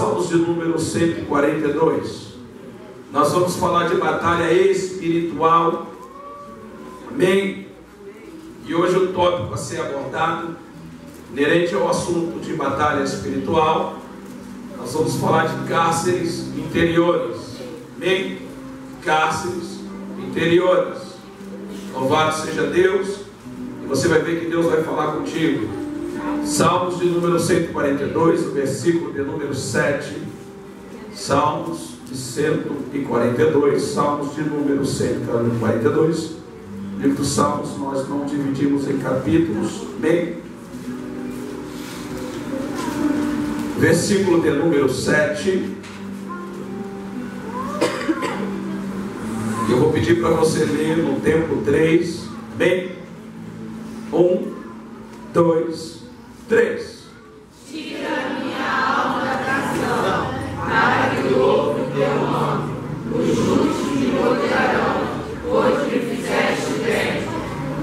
Salmos de número 142. Nós vamos falar de batalha espiritual. Amém? E hoje o tópico a ser abordado, inerente ao assunto de batalha espiritual, nós vamos falar de cárceres interiores. Amém? Cárceres interiores. Louvado seja Deus. E você vai ver que Deus vai falar contigo. Salmos de número 142, o versículo de número 7. Salmos de 142. Salmos de número 142. O livro dos Salmos nós não dividimos em capítulos. Bem, versículo de número 7. Eu vou pedir para você ler no tempo 3. Bem, 1, 2, 3. Tira minha alma da canção, para que louve o teu nome. Os justos me odiarão, pois me fizeste bem.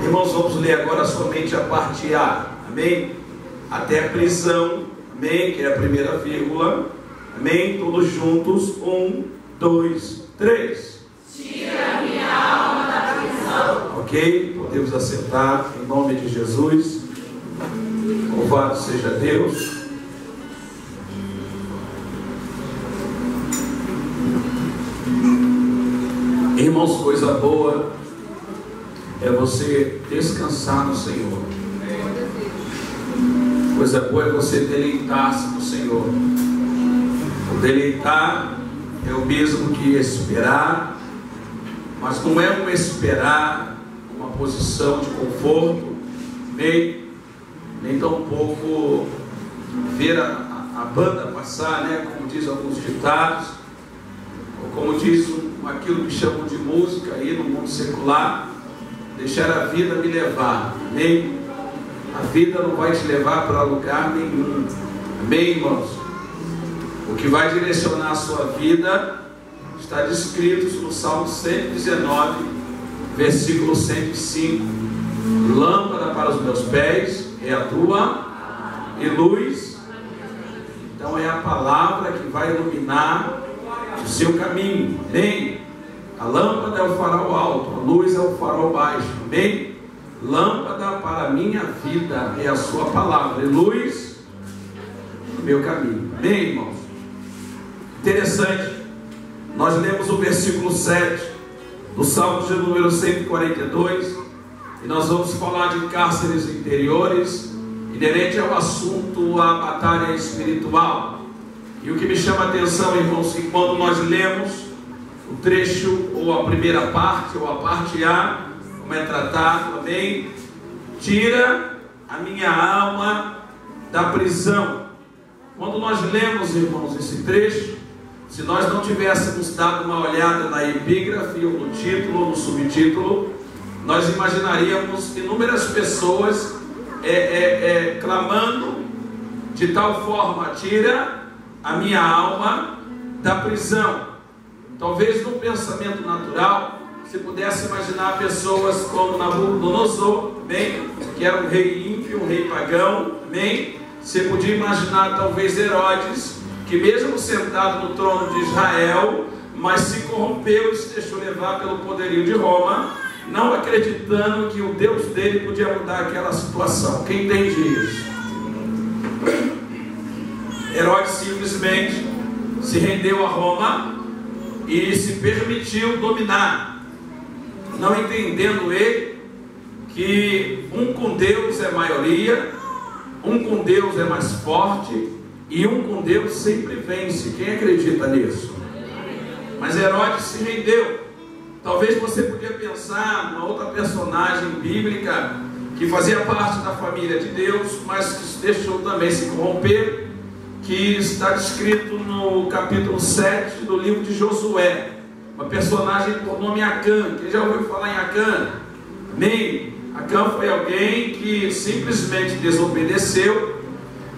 Irmãos, vamos ler agora somente a parte A. Amém? Até a prisão. Amém? Que é a primeira vírgula. Amém? Todos juntos. 1, 2, 3. Tira minha alma da prisão. Ok? Podemos assentar em nome de Jesus. Louvado seja Deus. Irmãos, coisa boa é você descansar no Senhor. Coisa boa é você deleitar-se no Senhor. O deleitar é o mesmo que esperar, mas não é um esperar uma posição de conforto, nem tampouco ver a banda passar, né, como diz alguns ditados, ou como diz aquilo que chamam de música aí no mundo secular, deixar a vida me levar. Amém? A vida não vai te levar para lugar nenhum. Amém, irmãos? O que vai direcionar a sua vida está descrito no Salmo 119, versículo 105. Lâmpada para os meus pés é a tua e luz. Então é a palavra que vai iluminar o seu caminho. Amém? A lâmpada é o farol alto, a luz é o farol baixo. Amém? Lâmpada para a minha vida é a sua palavra, e luz no meu caminho. Amém, irmãos? Interessante. Nós lemos o versículo 7 do Salmo de número 142, e nós vamos falar de cárceres interiores, inerente ao assunto, a batalha espiritual. E o que me chama a atenção, irmãos, que quando nós lemos o trecho, ou a primeira parte, ou a parte A, como é tratado, amém? Tira a minha alma da prisão. Quando nós lemos, irmãos, esse trecho, se nós não tivéssemos dado uma olhada na epígrafe, ou no título, ou no subtítulo, nós imaginaríamos inúmeras pessoas clamando de tal forma: tira a minha alma da prisão. Talvez no pensamento natural você pudesse imaginar pessoas como Nabucodonosor, amém? Que era um rei ímpio, um rei pagão, amém? Você podia imaginar talvez Herodes, que mesmo sentado no trono de Israel, mas se corrompeu e se deixou levar pelo poderio de Roma, não acreditando que o Deus dele podia mudar aquela situação. Quem entende isso? Herodes simplesmente se rendeu a Roma e se permitiu dominar, não entendendo ele que um com Deus é maioria, um com Deus é mais forte, e um com Deus sempre vence. Quem acredita nisso? Mas Herodes se rendeu. Talvez você podia pensar numa outra personagem bíblica que fazia parte da família de Deus, mas que se deixou também se corromper, que está descrito no capítulo 7 do livro de Josué. Uma personagem por nome Acã. Quem já ouviu falar em Acã? Amém? Acã foi alguém que simplesmente desobedeceu,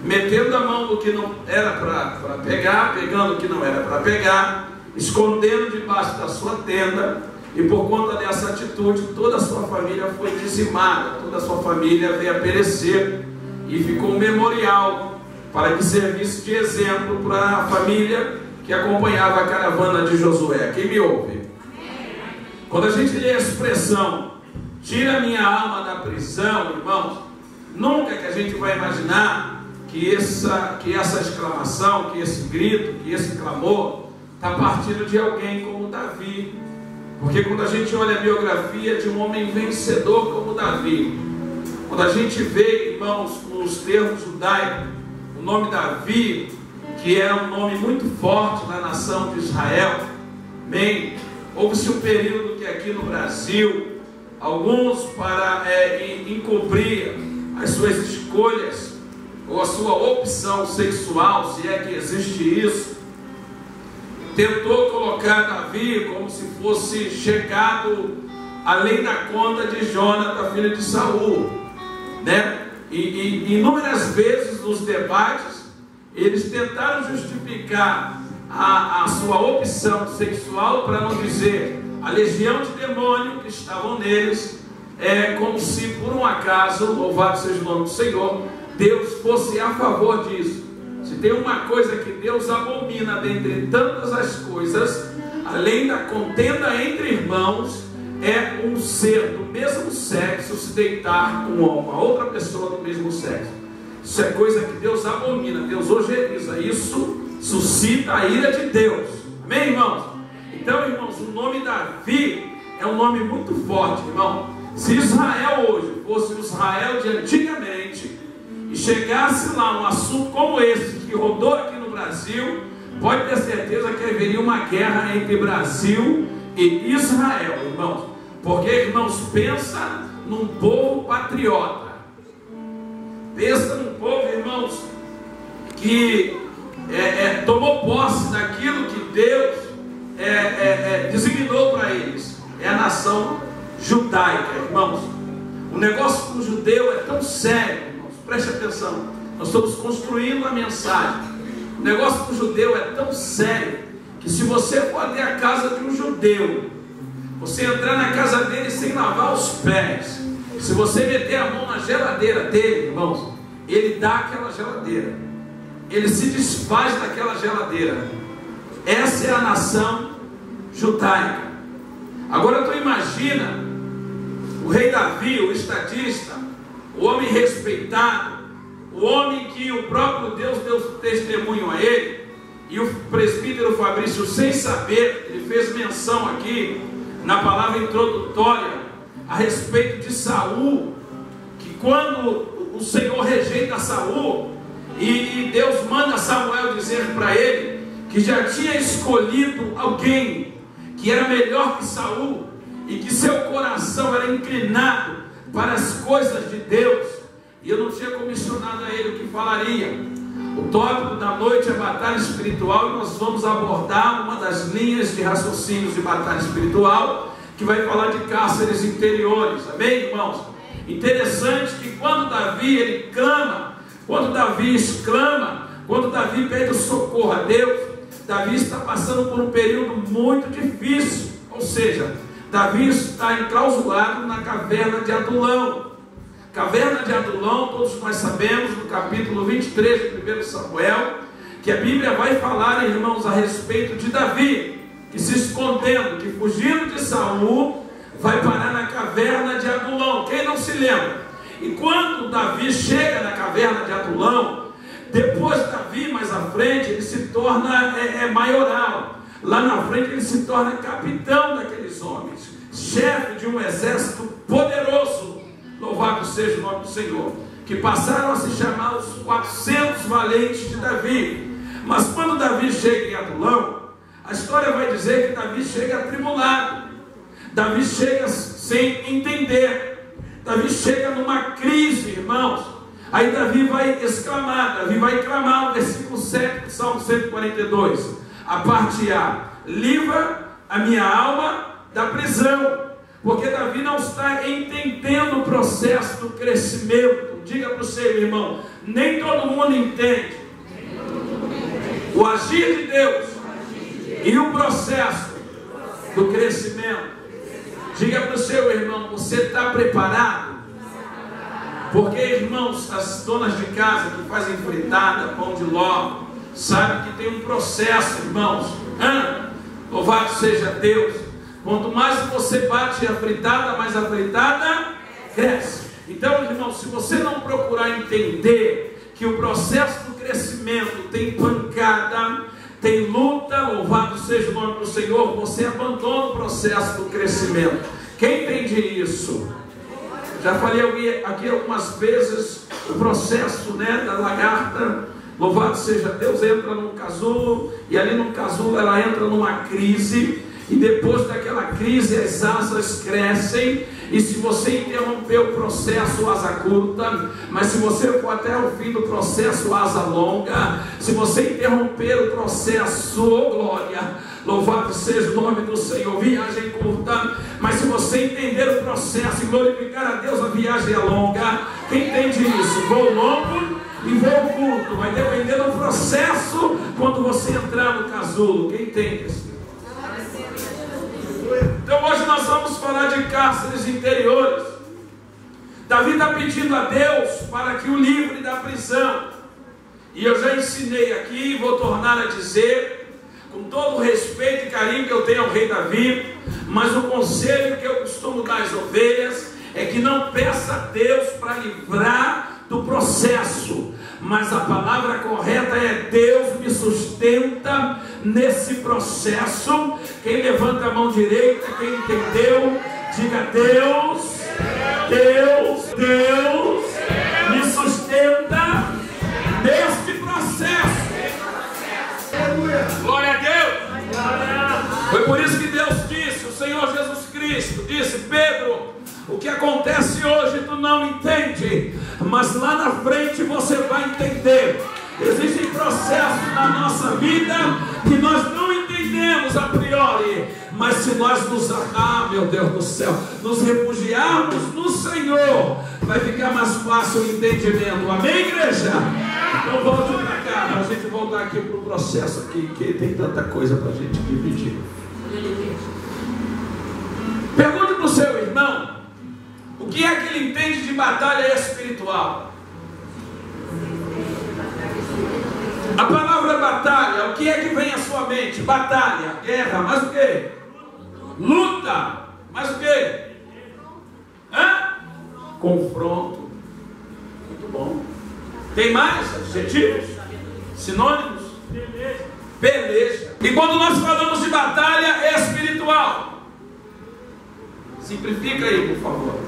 metendo a mão no que não era para pegar, pegando o que não era para pegar, escondendo debaixo da sua tenda, e por conta dessa atitude toda a sua família foi dizimada, toda a sua família veio a perecer, e ficou um memorial para que servisse de exemplo para a família que acompanhava a caravana de Josué. Quem me ouve? Quando a gente lê a expressão, tira minha alma da prisão, irmãos, nunca que a gente vai imaginar que essa exclamação, que esse grito, que esse clamor está partindo de alguém como Davi. Porque quando a gente olha a biografia de um homem vencedor como Davi, quando a gente vê, irmãos, nos termos judaicos, o nome Davi, que era um nome muito forte na nação de Israel, amém? Houve-se um período que aqui no Brasil, alguns para encobrir as suas escolhas, ou a sua opção sexual, se é que existe isso, tentou colocar Davi como se fosse chegado além da conta de Jonathan, filho de Saul, né? E inúmeras vezes nos debates eles tentaram justificar a sua opção sexual, para não dizer a legião de demônio que estavam neles, como se por um acaso, louvado seja o nome do Senhor, Deus fosse a favor disso. Se tem uma coisa que Deus abomina dentre tantas as coisas, além da contenda entre irmãos, é um ser do mesmo sexo se deitar com uma outra pessoa do mesmo sexo. Isso é coisa que Deus abomina, Deus ojeriza. Isso suscita a ira de Deus. Amém, irmãos? Então, irmãos, o nome Davi é um nome muito forte, irmão. Se Israel hoje fosse o Israel de antigamente, e chegasse lá um assunto como esse, que rodou aqui no Brasil, pode ter certeza que haveria uma guerra entre Brasil e Israel, irmãos. Porque, irmãos, pensa num povo patriota. Pensa num povo, irmãos, que tomou posse daquilo que Deus designou para eles. É a nação judaica, irmãos. O negócio com o judeu é tão sério, irmãos. Preste atenção. Nós estamos construindo a mensagem. O negócio com o judeu é tão sério que se você for até a casa de um judeu, você entrar na casa dele sem lavar os pés, se você meter a mão na geladeira dele, irmãos, ele dá aquela geladeira, ele se desfaz daquela geladeira. Essa é a nação judaica. Agora tu imagina o rei Davi, o estadista, o homem respeitado, o homem que o próprio Deus deu testemunho a ele. E o presbítero Fabrício, sem saber, ele fez menção aqui na palavra introdutória a respeito de Saul, que quando o Senhor rejeita Saul e Deus manda Samuel dizer para ele que já tinha escolhido alguém que era melhor que Saul e que seu coração era inclinado para as coisas de Deus, e eu não tinha comissionado a ele o que falaria. O tópico da noite é batalha espiritual, e nós vamos abordar uma das linhas de raciocínios de batalha espiritual, que vai falar de cárceres interiores. Amém, irmãos? Interessante que quando Davi ele clama, quando Davi exclama, quando Davi pede socorro a Deus, Davi está passando por um período muito difícil. Ou seja, Davi está enclausurado na caverna de Adulão. Caverna de Adulão, todos nós sabemos, no capítulo 23 de 1 Samuel, que a Bíblia vai falar, irmãos, a respeito de Davi, que se escondendo, que fugindo de Saul, vai parar na caverna de Adulão. Quem não se lembra? E quando Davi chega na caverna de Adulão, depois de Davi, mais à frente, ele se torna maioral. Lá na frente ele se torna capitão daqueles homens, chefe de um exército poderoso. Louvado seja o nome do Senhor. Que passaram a se chamar os 400 valentes de Davi. Mas quando Davi chega em Adulão, a história vai dizer que Davi chega atribulado. Davi chega sem entender. Davi chega numa crise, irmãos. Aí Davi vai exclamar, Davi vai clamar o versículo 7 do Salmo 142. A parte A: livra a minha alma da prisão. Porque Davi não está entendendo o processo do crescimento. Diga para o seu irmão: nem todo mundo entende o agir de Deus e o processo do crescimento. Diga para o seu irmão: você está preparado? Porque, irmãos, as donas de casa que fazem fritada, pão de ló, sabem que tem um processo, irmãos. Louvado seja Deus. Quanto mais você bate a fritada, mais a fritada cresce. Então, irmãos, se você não procurar entender que o processo do crescimento tem pancada, tem luta, louvado seja o nome do Senhor, você abandona o processo do crescimento. Quem entende isso? Já falei aqui algumas vezes o processo, né, da lagarta, louvado seja Deus, entra num casulo, e ali no casulo ela entra numa crise, e depois daquela crise as asas crescem, e se você interromper o processo, asa curta, mas se você for até o fim do processo, asa longa. Se você interromper o processo, oh glória, louvado seja o nome do Senhor, viagem curta. Mas se você entender o processo e glorificar a Deus, a viagem é longa. Quem entende isso? Voo longo e voo curto, vai depender do processo quando você entrar no casulo. Quem entende isso? Então hoje nós vamos falar de cárceres interiores. Davi está pedindo a Deus para que o livre da prisão. E eu já ensinei aqui e vou tornar a dizer, com todo o respeito e carinho que eu tenho ao rei Davi, mas o conselho que eu costumo dar às ovelhas é que não peça a Deus para livrar do processo, mas a palavra correta é: Deus me sustenta nesse processo. Quem levanta a mão direita, quem entendeu, diga: Deus, Deus, Deus me sustenta neste processo. Glória a Deus. Foi por isso que Deus disse, o Senhor Jesus Cristo disse: Pedro, o que acontece hoje tu não entende, mas lá na frente você vai entender. Existem processos na nossa vida que nós não entendemos a priori, mas se nós meu Deus do céu, nos refugiarmos no Senhor, vai ficar mais fácil o entendimento. Amém, igreja? Então volte para cá, para a gente voltar aqui para o processo aqui, que tem tanta coisa para a gente dividir. Pergunte para o seu irmão o que é que ele entende de batalha espiritual. A palavra batalha, o que é que vem à sua mente? Batalha, guerra, mas o que? Luta, mas o que? Confronto. Muito bom. Tem mais adjetivos? Sinônimos? Peleja. E quando nós falamos de batalha espiritual, simplifica aí, por favor.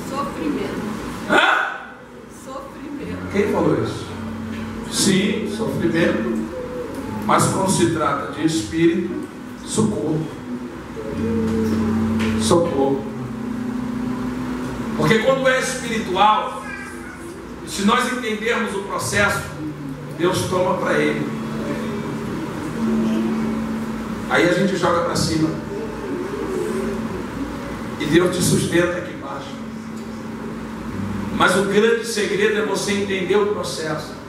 Sofrimento. Sofrimento. Quem falou isso? Sim, sofrimento. Mas quando se trata de espírito, socorro. Socorro. Porque quando é espiritual, se nós entendermos o processo, Deus toma para ele. Aí a gente joga para cima. E Deus te sustenta aqui embaixo. Mas o grande segredo é você entender o processo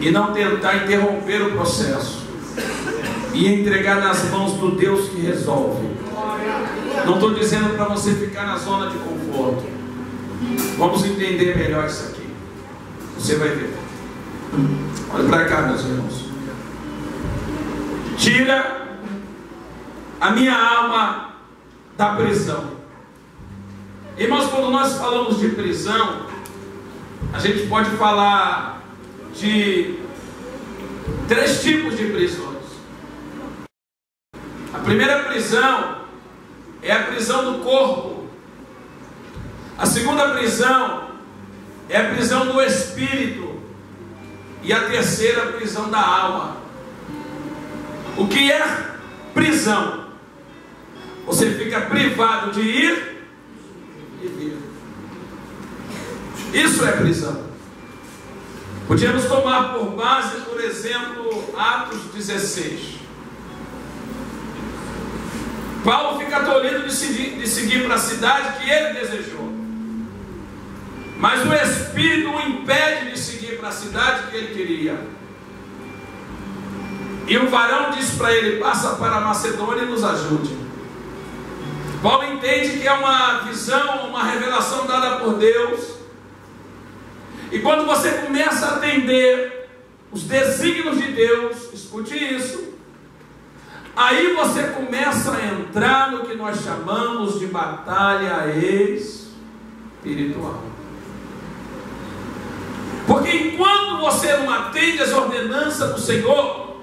e não tentar interromper o processo e entregar nas mãos do Deus que resolve. Não estou dizendo para você ficar na zona de conforto. Vamos entender melhor isso aqui. Você vai ver. Olha para cá, meus irmãos. Tira a minha alma da prisão. Irmãos, quando nós falamos de prisão, a gente pode falar de 3 tipos de prisões. A primeira prisão é a prisão do corpo. A segunda prisão é a prisão do espírito. E a terceira, a prisão da alma. O que é prisão? Você fica privado de ir e vir. Isso é prisão. Podíamos tomar por base, por exemplo, Atos 16. Paulo fica tolhido de seguir para a cidade que ele desejou. Mas o Espírito o impede de seguir para a cidade que ele queria. E o varão diz para ele: passa para a Macedônia e nos ajude. Paulo entende que é uma visão, uma revelação dada por Deus, E quando você começa a atender os desígnios de Deus, escute isso, aí você começa a entrar no que nós chamamos de batalha espiritual. Porque enquanto você não atende às ordenanças do Senhor,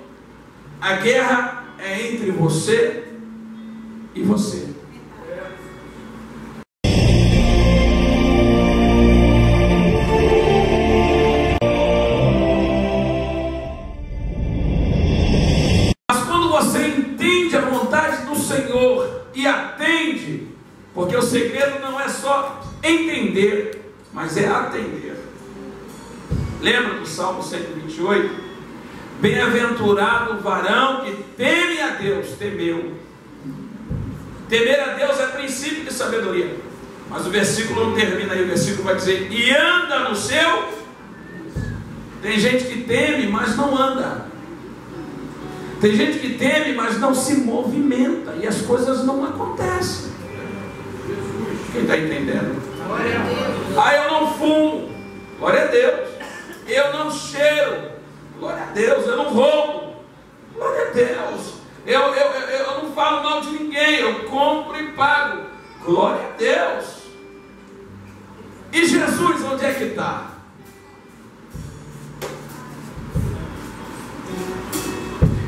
a guerra é entre você e você. Mas quando você entende a vontade do Senhor e atende, porque o segredo não é só entender, mas é atender. Lembra do Salmo 128? Bem-aventurado o varão que teme a Deus, temeu. Temer a Deus é princípio de sabedoria. Mas o versículo não termina aí, o versículo vai dizer, e anda no seu. Tem gente que teme, mas não anda. Tem gente que teme, mas não se movimenta, e as coisas não acontecem. Quem está entendendo? Glória a Deus. Ah, eu não fumo. Glória a Deus. Eu não cheiro, glória a Deus. Eu não roubo, glória a Deus. Eu não falo mal de ninguém, eu compro e pago, glória a Deus. E Jesus, onde é que está?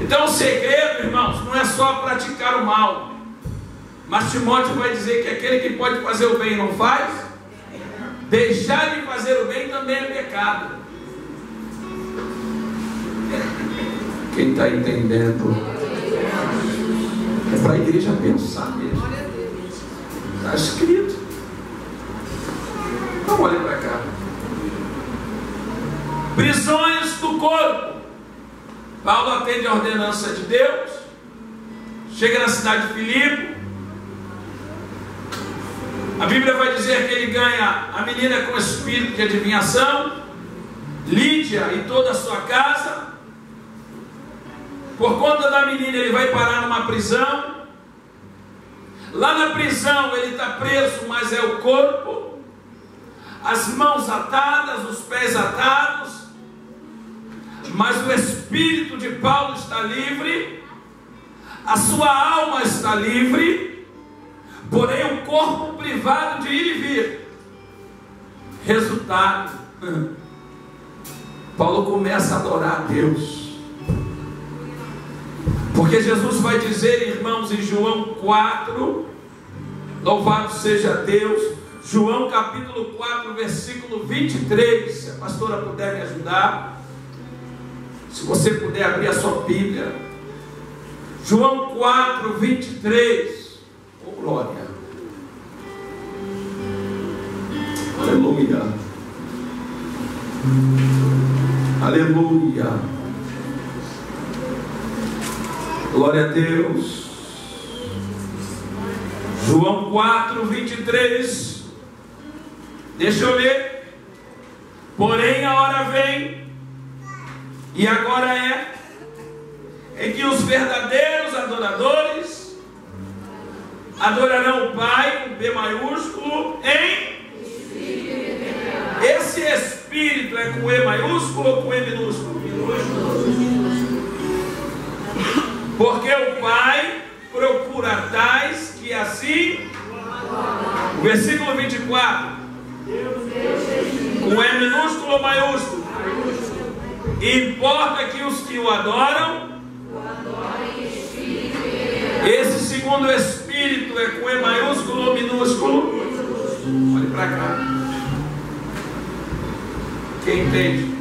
Então o segredo, irmãos, não é só praticar o mal, mas Timóteo vai dizer que aquele que pode fazer o bem e não faz, deixar de fazer o bem também é pecado. Quem está entendendo? É para a igreja pensar mesmo. Está escrito. Então olhe para cá. Prisões do corpo. Paulo atende a ordenança de Deus. Chega na cidade de Filipe. A Bíblia vai dizer que ele ganha a menina com espírito de adivinhação, Lídia e toda a sua casa. Por conta da menina ele vai parar numa prisão. Lá na prisão ele está preso, mas é o corpo, as mãos atadas, os pés atados, mas o espírito de Paulo está livre, a sua alma está livre, porém o corpo privado de ir e vir. Resultado, Paulo começa a adorar a Deus. Porque Jesus vai dizer, irmãos, em João 4, louvado seja Deus, João capítulo 4, versículo 23, se a pastora puder me ajudar, se você puder abrir a sua Bíblia, João 4, 23, oh glória, aleluia, aleluia. Glória a Deus. João 4, 23. Deixa eu ler. Porém a hora vem, e agora é, em que os verdadeiros adoradores adorarão o Pai com P maiúsculo em Espírito. Esse Espírito é com E maiúsculo ou com E minúsculo? Porque o Pai procura tais que assim, o versículo 24, com E minúsculo ou maiúsculo? Importa que os que o adoram, esse segundo Espírito é com E maiúsculo ou minúsculo? Olhe para cá. Quem entende?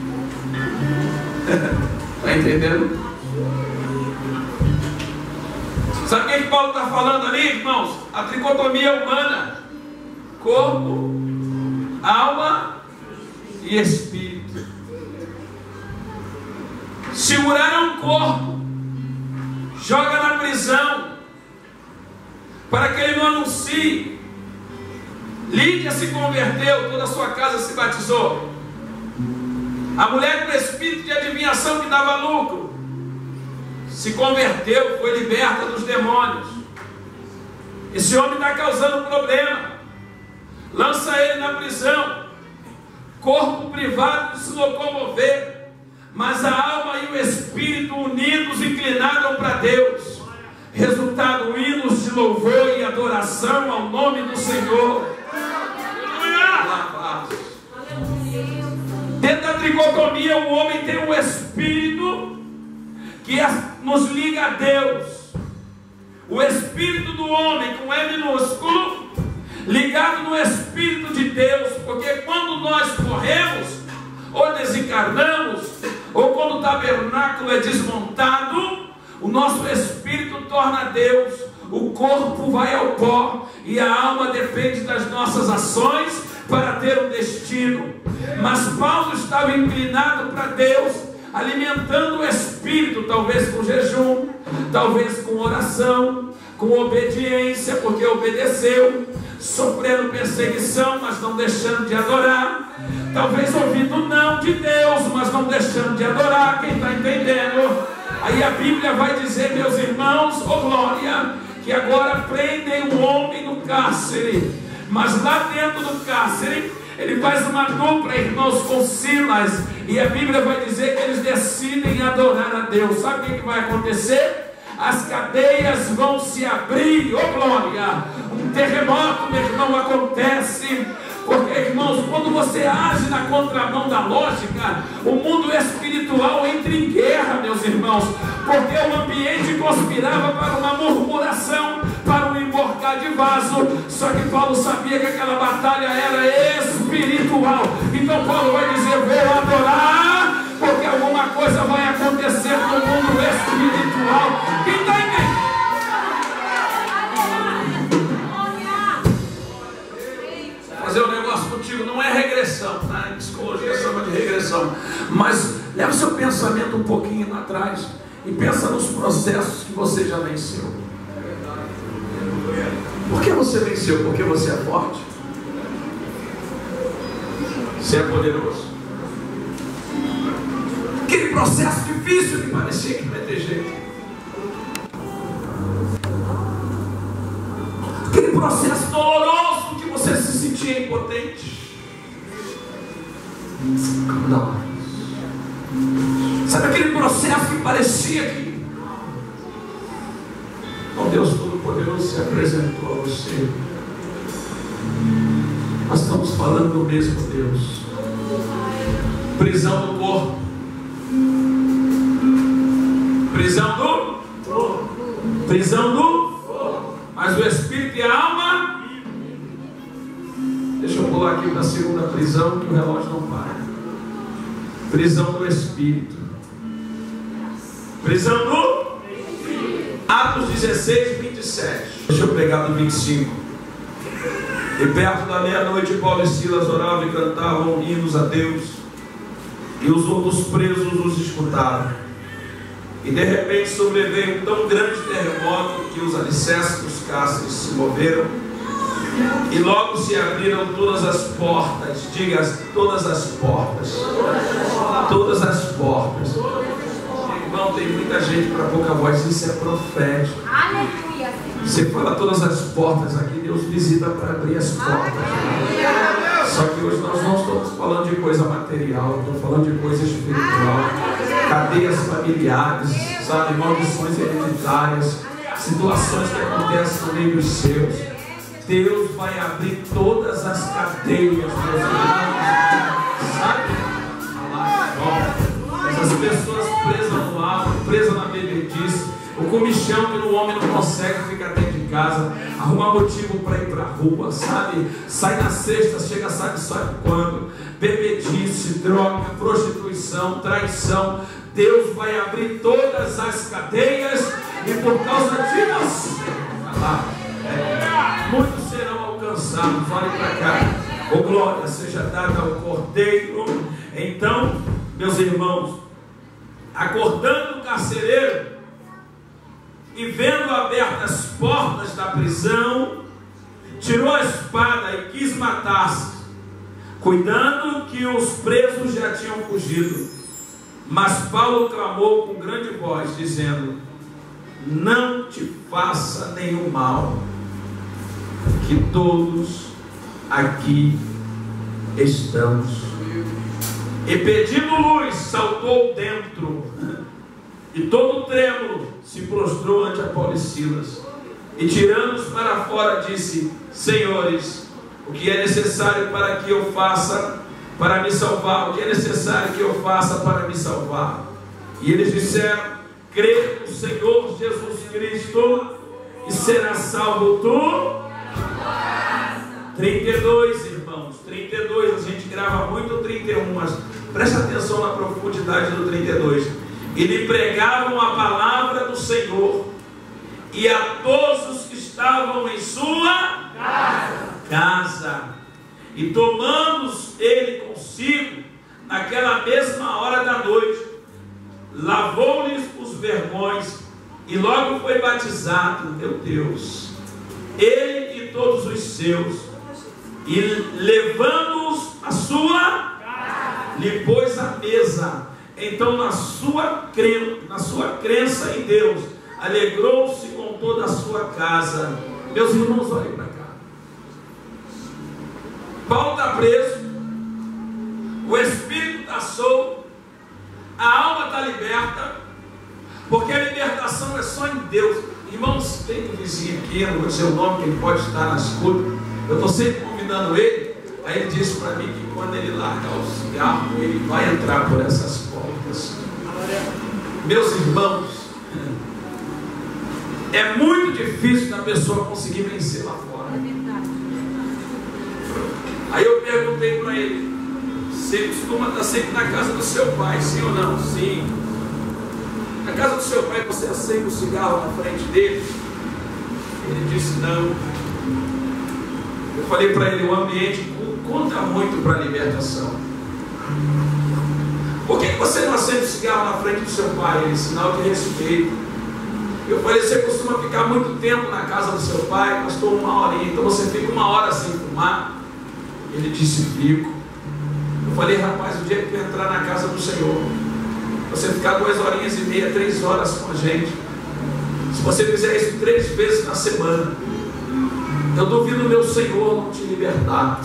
Está entendendo? Sabe o que Paulo está falando ali, irmãos? A tricotomia humana: corpo, alma e espírito. Seguraram o corpo, joga na prisão, para que ele não anuncie. Lídia se converteu, toda a sua casa se batizou. A mulher com espírito de adivinhação que dava lucro se converteu, foi liberta dos demônios. Esse homem está causando problema. Lança ele na prisão. corpo privado de se locomover, mas a alma e o espírito unidos inclinaram para Deus. Resultado, hinos de louvor e adoração ao nome do Senhor. Aleluia! Dentro da tricotomia, o homem tem um espírito que nos liga a Deus. O espírito do homem, com E minúsculo, ligado no espírito de Deus, porque quando nós morremos, ou desencarnamos, ou quando o tabernáculo é desmontado, o nosso espírito torna Deus, o corpo vai ao pó, e a alma depende das nossas ações para ter um destino. Mas Paulo estava inclinado para Deus, alimentando o espírito, talvez com jejum, talvez com oração, com obediência, porque obedeceu, sofrendo perseguição, mas não deixando de adorar, talvez ouvindo não de Deus, mas não deixando de adorar. Quem está entendendo? Aí a Bíblia vai dizer, meus irmãos, oh glória, que agora prendem o homem no cárcere, mas lá dentro do cárcere ele faz uma dupla, irmãos, com Silas, e a Bíblia vai dizer que eles decidem adorar a Deus. Sabe o que vai acontecer? As cadeias vão se abrir, oh glória, um terremoto, meu irmão, acontece, porque, irmãos, quando você age na contramão da lógica, o mundo espiritual entra em guerra, meus irmãos, porque o ambiente conspirava para uma murmuração, para um emborcar de vaso. Só que Paulo sabia que aquela batalha era espiritual. Então Paulo vai dizer, vou adorar, porque alguma coisa vai acontecer no mundo espiritual. Quem está entendendo? Fazer um negócio contigo não é regressão, tá? Em psicologia chama de regressão. Mas leva o seu pensamento um pouquinho atrás e pensa nos processos que você já venceu. Por que você venceu? Porque você é forte? Você é poderoso? Aquele processo difícil que parecia que não ia ter jeito. Aquele processo doloroso que você se sentia impotente. Não. Sabe aquele processo que parecia que o Deus Todo-Poderoso se apresentou a você? Nós estamos falando do mesmo Deus. Prisão do corpo. Prisão do corpo. Prisão do corpo. Mas o espírito e a alma. Deixa eu pular aqui para a segunda prisão, que o relógio não para. Prisão do espírito. Prisão do Atos 16, 27. Deixa eu pegar do 25. E perto da meia-noite, Paulo e Silas oravam e cantavam hinos a Deus, e os outros presos os escutaram. E de repente sobreveio um tão grande terremoto que os alicerces dos cárceres se moveram, e logo se abriram todas as portas. Diga, todas as portas. Todas as portas. Irmão, tem muita gente para pouca voz, isso é profético. Aleluia. Você fala todas as portas aqui, Deus visita para abrir as portas. Só que hoje nós não estamos falando de coisa material, estamos falando de coisa espiritual. Cadeias familiares, sabe, maldições hereditárias, situações que acontecem no meio dos seus. Deus vai abrir todas as cadeias, meus irmãos. Sabe? Essas pessoas presas no álcool, presas na bebedice, o comichão que o homem não consegue ficar dentro de casa, arrumar motivo para ir para a rua, sabe? Sai na sexta, chega, sabe quando? Bebedice, droga, prostituição, traição. Deus vai abrir todas as cadeias, e por causa disso, muitos serão alcançados. Olhe para cá. Oh, glória seja dada ao Cordeiro. Então, meus irmãos, acordando o carcereiro e vendo abertas as portas da prisão, tirou a espada e quis matar-se, cuidando que os presos já tinham fugido. Mas Paulo clamou com grande voz, dizendo: não te faça nenhum mal, que todos aqui estamos E pedindo luz, saltou dentro, e todo trêmulo se prostrou ante Apolo e Silas, e tirando-os para fora disse: Senhores, o que é necessário para que eu faça para me salvar? O que é necessário que eu faça para me salvar? E eles disseram: crê no Senhor Jesus Cristo e será salvo tu. 32, irmãos, 32, a gente grava muito o 31, mas presta atenção na profundidade do 32. E lhe pregavam a palavra do Senhor, e a todos os que estavam em sua casa. E tomando-os ele consigo, naquela mesma hora da noite, lavou-lhes os vergões, e logo foi batizado, meu Deus, ele e todos os seus. E levando-os à sua casa, lhe pôs a mesa. Então na sua crença em Deus, alegrou-se com toda a sua casa. Meus irmãos, olhem para cá. Paulo está preso, o espírito está solto, a alma está liberta, porque a libertação é só em Deus. Irmãos, tem um vizinho aqui, eu não vou dizer o nome, que ele pode estar na escuta. Eu estou sempre convidando ele. Aí ele disse para mim que quando ele largar o cigarro, ele vai entrar por essas portas. Meus irmãos, é muito difícil da pessoa conseguir vencer lá fora. Aí eu perguntei para ele: você costuma estar sempre na casa do seu pai, sim ou não? Sim. Na casa do seu pai você acende o cigarro na frente dele? Ele disse: não. Eu falei para ele: o ambiente conta muito para a libertação. Por que você não acende o cigarro na frente do seu pai? Ele: sinal de respeito. Eu falei: você costuma ficar muito tempo na casa do seu pai? Pastor, 1 horinha. Então você fica 1 hora sem fumar? Ele disse: fico. Eu falei: rapaz, o dia que tu entrar na casa do Senhor, você ficar 2 horinhas e meia, 3 horas com a gente, se você fizer isso 3 vezes na semana, eu duvido meu Senhor não te libertar.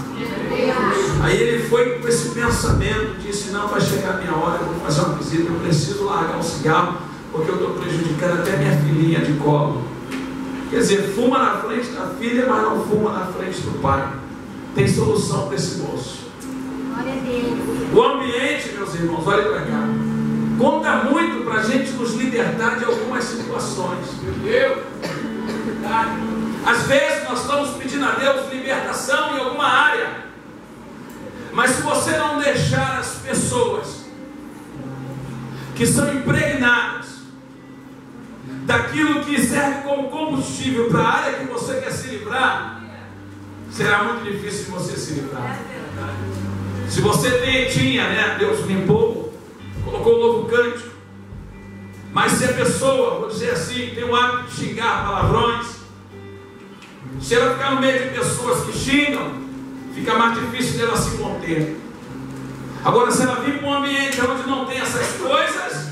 Aí ele foi com esse pensamento, disse: não, vai chegar a minha hora, eu vou fazer uma visita, eu preciso largar o cigarro, porque eu estou prejudicando até minha filhinha de colo. Quer dizer, fuma na frente da filha, mas não fuma na frente do pai. Tem solução para esse moço. O ambiente, meus irmãos, olhem para cá, conta muito para a gente nos libertar de algumas situações. Meu Deus! Às vezes nós estamos pedindo a Deus libertação em alguma área, mas se você não deixar as pessoas que são impregnadas daquilo que serve como combustível para a área que você quer se livrar, será muito difícil você se livrar. Se você tinha, né, Deus limpou, colocou um novo cântico, mas se a pessoa, vou dizer assim, tem o hábito de xingar palavrões, se ela ficar no meio de pessoas que xingam, fica mais difícil dela se conter. Agora, se ela vir para um ambiente onde não tem essas coisas,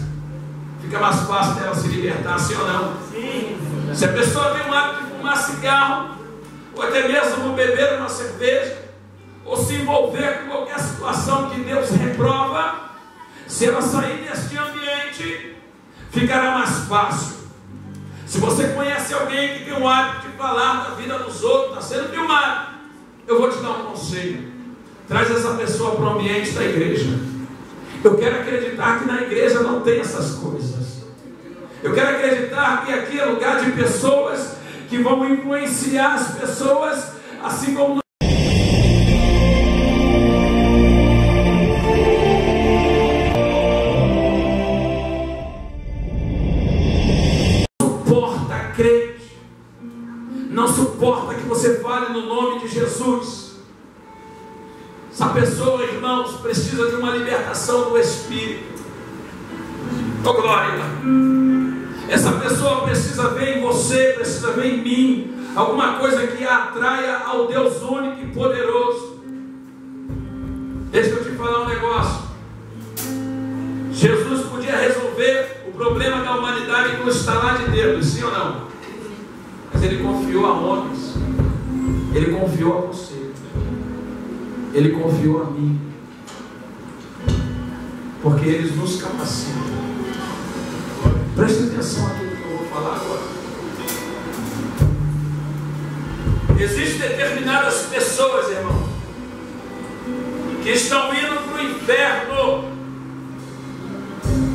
fica mais fácil dela se libertar, sim ou não? Sim. Se a pessoa tem um hábito de fumar cigarro, ou até mesmo beber uma cerveja, ou se envolver com qualquer situação que Deus reprova, se ela sair deste ambiente, ficará mais fácil. Se você conhece alguém que tem o hábito de falar da vida dos outros, está sendo filmado, eu vou te dar um conselho: traz essa pessoa para o ambiente da igreja. Eu quero acreditar que na igreja não tem essas coisas. Eu quero acreditar que aqui é lugar de pessoas que vão influenciar as pessoas, assim como crente, não suporta que você fale no nome de Jesus. Essa pessoa, irmãos, precisa de uma libertação do Espírito. Oh glória! Essa pessoa precisa ver em você, precisa ver em mim alguma coisa que a atraia ao Deus único e poderoso. Deixa eu te falar um negócio. Jesus podia resolver o problema da humanidade com o estalar de dedos, sim ou não? Mas Ele confiou a homens, Ele confiou a você, Ele confiou a mim. porque eles nos capacitam. Preste atenção aqui no que eu vou falar agora. Existem determinadas pessoas, irmão, que estão indo para o inferno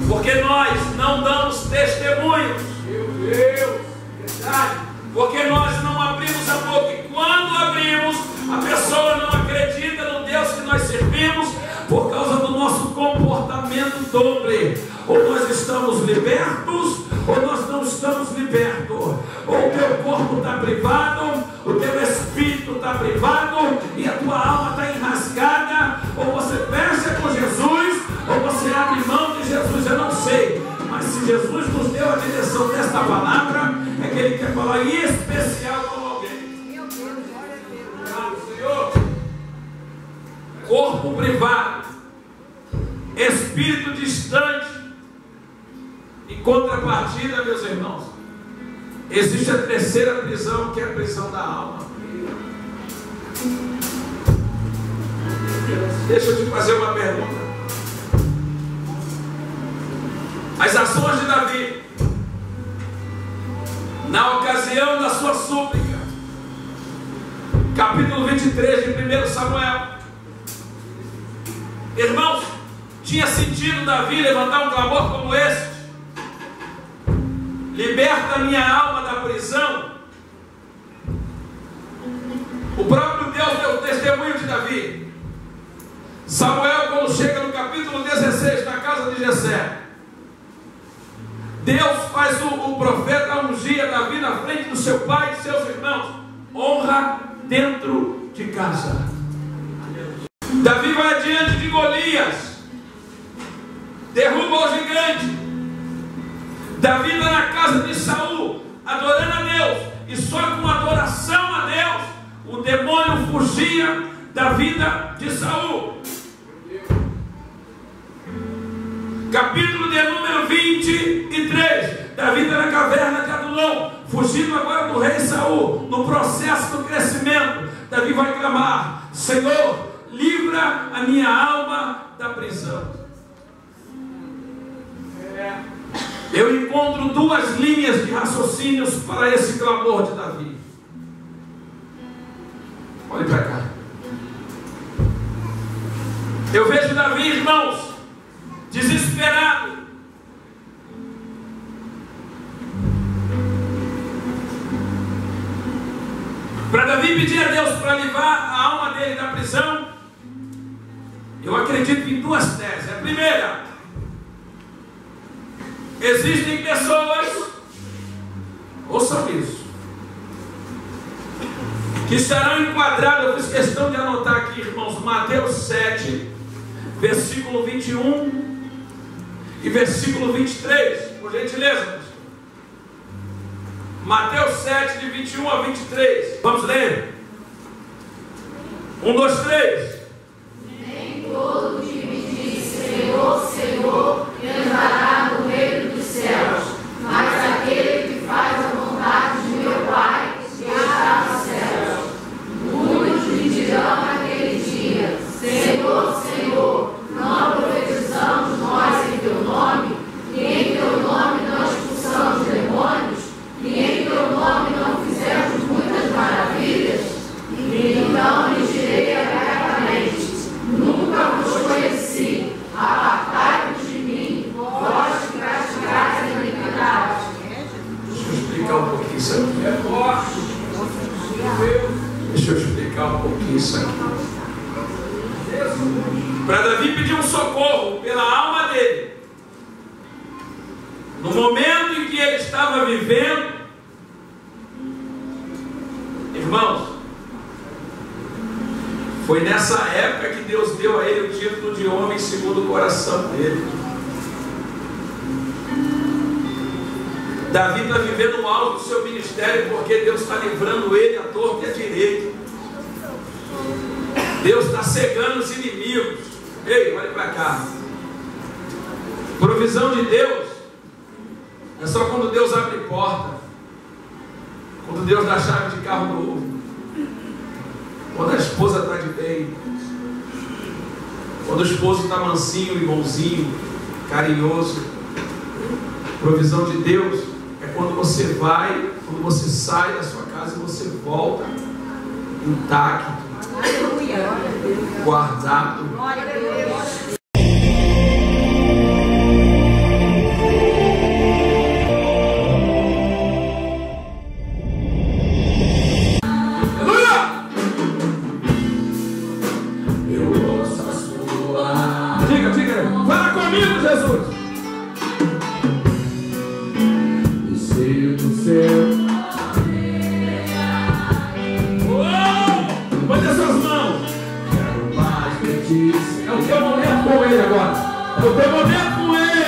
porque nós não damos testemunhos. Meu Deus, verdade. Porque nós não abrimos a boca, e quando abrimos, a pessoa não acredita no Deus que nós servimos por causa do nosso comportamento dobre. Ou nós estamos libertos, ou nós não estamos libertos. Ou o teu corpo está privado, o teu espírito está privado e a tua alma está enrascada. Ou você fecha com Jesus, ou você abre mão de Jesus. Eu não sei, mas se Jesus nos deu a direção desta palavra, é que Ele quer falar em especial com alguém. Obrigado, Senhor. Corpo privado, espírito distante. Em contrapartida, meus irmãos, existe a terceira prisão, que é a prisão da alma. Deixa eu te fazer uma pergunta. As ações de Davi, na ocasião da sua súplica, capítulo 23 de 1 Samuel, irmãos, tinha sentido Davi levantar um clamor como esse? Liberta a minha alma da prisão. O próprio Deus deu testemunho de Davi. Samuel, quando chega no capítulo 16, na casa de Jessé, Deus faz o profeta ungir a Davi na frente do seu pai e de seus irmãos. Honra dentro de casa. Davi vai adiante de Golias, derruba o gigante. Davi está na casa de Saul, adorando a Deus, e só com adoração a Deus, o demônio fugia da vida de Saul. Capítulo de número 23, Davi está na caverna de Adulão, fugindo agora do rei Saul. No processo do crescimento, Davi vai clamar: Senhor, livra a minha alma da prisão. Eu encontro duas linhas de raciocínios para esse clamor de Davi. Olhe para cá. Eu vejo Davi, irmãos, desesperado. Para Davi pedir a Deus para livrar a alma dele da prisão, eu acredito em duas teses. A primeira: existem pessoas, ouçam isso, que estarão enquadradas. Eu fiz questão de anotar aqui, irmãos, Mateus 7, versículo 21 e versículo 23, por gentileza. Mateus 7, de 21 a 23. Vamos ler? 1, 2, 3. Nem todo que me diz Senhor, Senhor, entrará no reino dos céus, mas aquele que faz a vontade de meu Pai que está nos céus. Muitos me dirão naquele dia: Senhor, Senhor, não profetizamos nós em teu nome, e em teu nome não expulsamos demônios, e em teu nome não fizemos muitas maravilhas? Então lhes direi abertamente: nunca vos conheci, apartai-vos de mim, vós que praticais a iniquidade. Deixa eu explicar um pouquinho isso aqui. É forte. Deixa eu explicar um pouquinho isso aqui. Para Davi pedir um socorro pela alma dele, no momento em que ele estava vivendo, irmãos, foi nessa época que Deus deu a ele o título de homem segundo o coração dele. Davi está vivendo o alto do seu ministério porque Deus está livrando ele à torta e à direita. Deus está cegando os inimigos. Ei, olha para cá. Provisão de Deus é só quando Deus abre porta, quando Deus dá chave de carro novo, quando a esposa está de bem, Quando o esposo está mansinho e bonzinho, carinhoso, provisão de Deus, é quando você vai, quando você sai da sua casa e você volta intacto, guardado. Glória a Deus. Fala comigo, Jesus. Desceu do céu. Põe as suas mãos. Quero mais que ti. É o teu momento com Ele agora. É o teu momento com Ele.